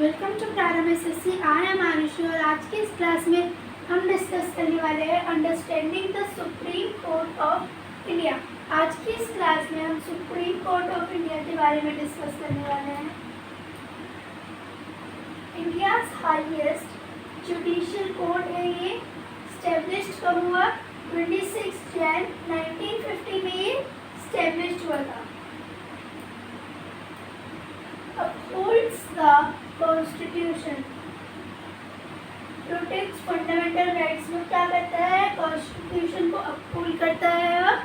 Welcome to प्रारंभ SSC. I am Arushi और आज की इस क्लास में हम डिस्कस करने वाले हैं understanding the supreme court of India. आज की इस क्लास में हम सुप्रीम कोर्ट ऑफ इंडिया के बारे में डिस्कस करने वाले हैं। इंडियाज हाईएस्ट जुडिशियल कोर्ट है ये। स्टैब्लिश्ड कब हुआ? 26 जैन 1950 में ये स्टैब्लिश्ड हुआ था। upholds the constitution, protects fundamental rights में क्या करता है? कॉन्स्टिट्यूशन को अपहोल्ड करता है और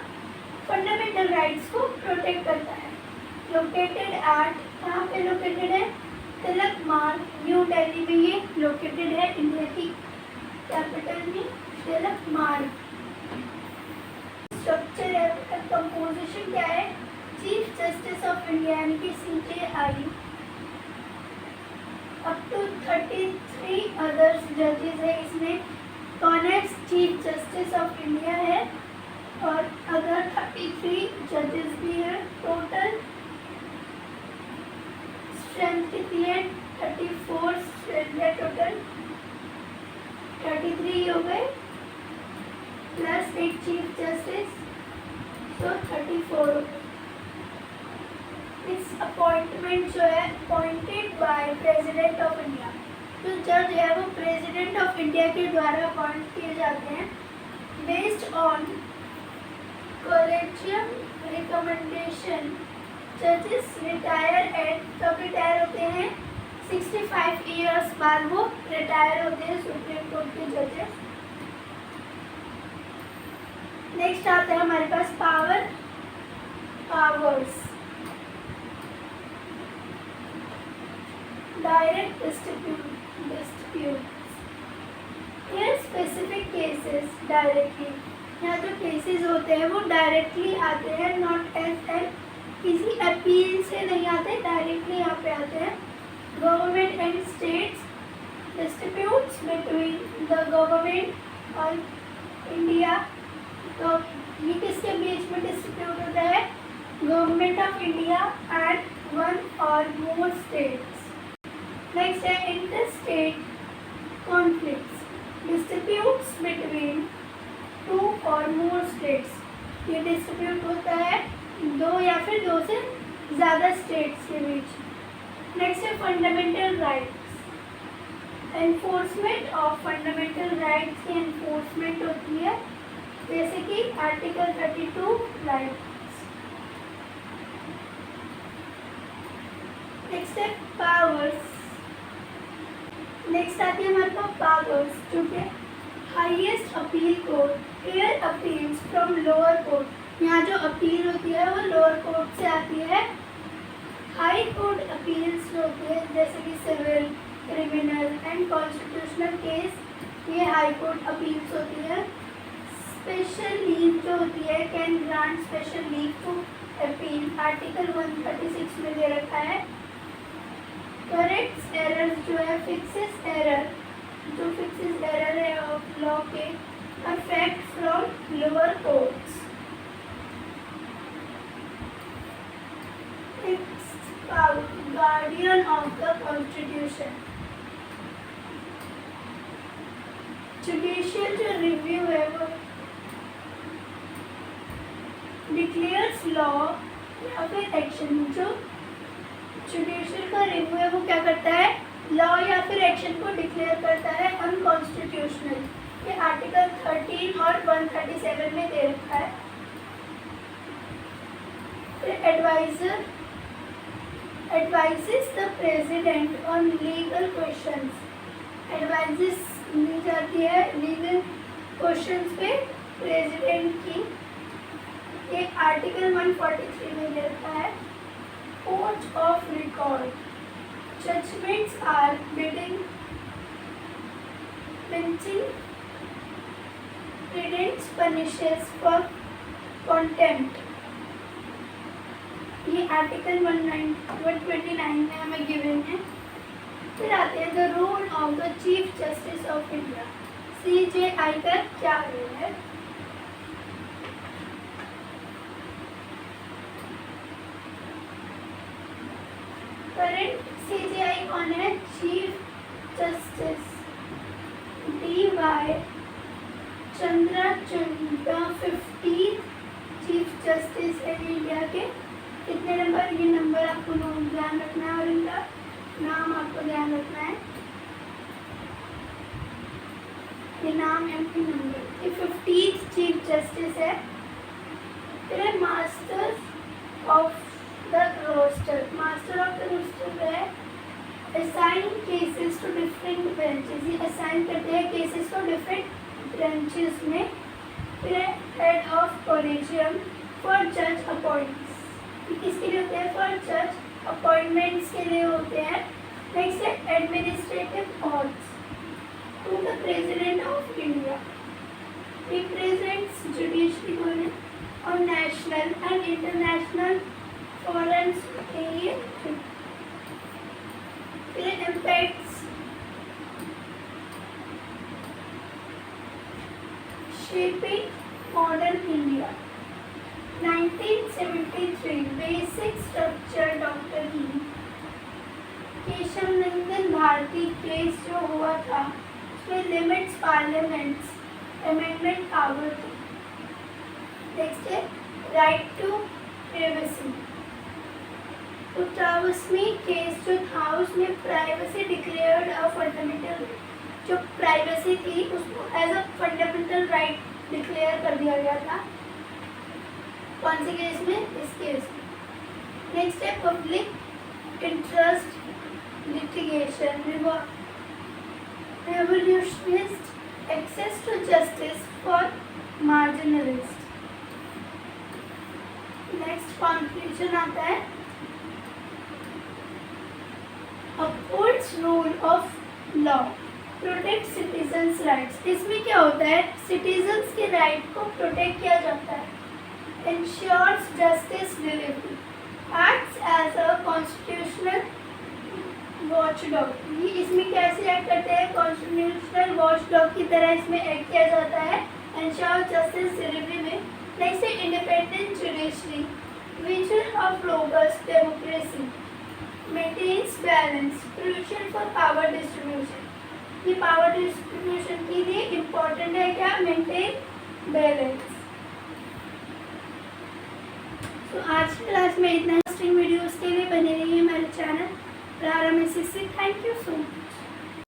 फंडामेंटल राइट्स को प्रोटेक्ट करता है। लोकेटेड एट, कहाँ पे लोकेटेड है? तिलक मार्ग, न्यू दिल्ली में ये लोकेटेड है। इंडिया की कैपिटल में तिलक मार्ग। स्ट्रक्चर है, कंपोजिशन क्या है? चीफ जस्टिस ऑफ इंडिया यानी कि CJI, अप टू 33 अदर्स जजेस है। इसमें कौन है? चीफ जस्टिस ऑफ इंडिया है और अदर 33 जजेस भी है। टोटल स्ट्रेंथ कितनी है? 34 स्ट्रेंथ है टोटल। 33 हो गए प्लस एक चीफ जस्टिस, तो 34 हो गए। इस अपॉइंटमेंट जो है appointed by president of India. जो जज है वो प्रेसिडेंट ऑफ इंडिया के द्वारा अपॉइंट किए जाते हैं बेस्ड ऑन कॉलेजियम रिकमेंडेशन। जजेस रिटायर एट, कब रिटायर होते हैं? 65 ईयर्स बाद वो रिटायर होते हैं सुप्रीम कोर्ट के जजेस। नेक्स्ट आता है हमारे पास पावर्स। डायरेक्ट डिस्प्यूट्स, ये स्पेसिफिक केसेस डायरेक्टली, यहाँ जो केसेस होते हैं वो डायरेक्टली आते हैं, नॉट एज एन किसी अपील से नहीं आते, डायरेक्टली यहाँ पे आते हैं। Government and states, disputes between the government और इंडिया। तो ये किसके बीच में डिस्प्यूट होता है? Government of India and one और मोर स्टेट्स। नेक्स्ट है इंटरस्टेट कॉन्फ्लिक्ट्स, डिस्प्यूट्स बिटवीन 2 और मोर स्टेट्स। ये डिस्प्यूट होता है 2 या फिर 2 से ज़्यादा स्टेट्स के बीच। नेक्स्ट है fundamental rights, enforcement of fundamental rights की एनफोर्समेंट होती है, जैसे कि आर्टिकल 32 राइट्स। नेक्स्ट है पावर्स। नेक्स्ट आती है हमारे पास पावर्स, जो कि highest appeal court hear appeals from lower court. यहाँ जो अपील होती है वो लोअर कोर्ट से आती है। हाई कोर्ट अपील्स जो होती है जैसे कि civil, criminal and constitutional case, ये हाई कोर्ट अपील्स होती है। स्पेशल लीव जो होती है, can grant special leave to appeal, article 136 में दे रखा है। करेक्ट्स एरर्स जो है, फिक्सेस एरर, जो फिक्सेस एरर है ऑफ लॉ के affect from lower courts. Guardian of the constitution, judicial जो रिव्यू है वो डिक्लेयर्स लॉ या फिर एक्शन। जो जुडिशियल का रिव्यू है वो क्या करता है? लॉ या फिर एक्शन को डिक्लेयर करता है अनकॉन्स्टिट्यूशनल। ये आर्टिकल 13 और 137 में दे रखा है। फिर advises the president on legal questions. Advises ली जाती है लीगल क्वेश्चंस पे प्रेसिडेंट की। ये आर्टिकल 143 में दे रखा है। Court of record, judgments are binding benching precedents punishes for contempt. ये आर्टिकल 129 में हमें गिवन है। फिर आते हैं the role of the chief justice of India. CJI का क्या रोल है? करंट CJI कौन है? कितने नंबर, ये नंबर आपको ध्यान रखना है और इनका नाम आपको ध्यान रखना है। ये नाम है, उनके नंबर। ये 50th चीफ जस्टिस है। फिर master of the roster. Master of the roster है assign cases to different branches. ये असाइन करते हैं केसेस को डिफरेंट ब्रांचेस में। फिर हेड ऑफ कॉलेजियम फॉर जज अपॉइंट्स। किसके लिए होते हैं? फॉर जज अपॉइंटमेंट्स के लिए होते हैं। नेक्स्ट है administrative oaths to the president of India. Represents judiciary को और नेशनल एंड इंटरनेशनल फोरम्स के लिए। फिर impacts shaping modern India. 1973 basic structure doctrine ही केशव नंदन भारती केस जो हुआ था उसमें लिमिट्स पार्लियामेंट्स अमेंडमेंट पावर थी। नेक्स्ट है राइट टू प्राइवेसी। तो ट्रावस्मी केस जो था उसमें प्राइवेसी डिक्लेयर्ड अ फंडामेंटल, जो प्राइवेसी थी उसको as a fundamental right declare कर दिया गया था। कौन से केस में? इस केस में। नेक्स्ट है public interest litigation. Revolutionist access to justice for marginalist. Next conclusion आता है upholds rule of law, protect citizens rights. इसमें क्या होता है? सिटीजन्स के राइट को प्रोटेक्ट किया जाता है। Ensures justice delivery, acts as a constitutional watchdog. ये इसमें कैसे एक्ट करते हैं? कॉन्स्टिट्यूशनल वॉचडॉग की तरह इसमें एक्ट किया जाता है इंश्योर जस्टिस डिलीवरी में। नेक्स्ट है independent judiciary, vision of robust democracy, maintains balance, crucial for power distribution. ये पावर डिस्ट्रीब्यूशन के लिए इम्पोर्टेंट है क्या? Maintain balance. तो आज की क्लास में इतना। इंटरेस्टिंग वीडियोस के लिए बने रहिए हमारे channel RRMSSC। Thank you so much.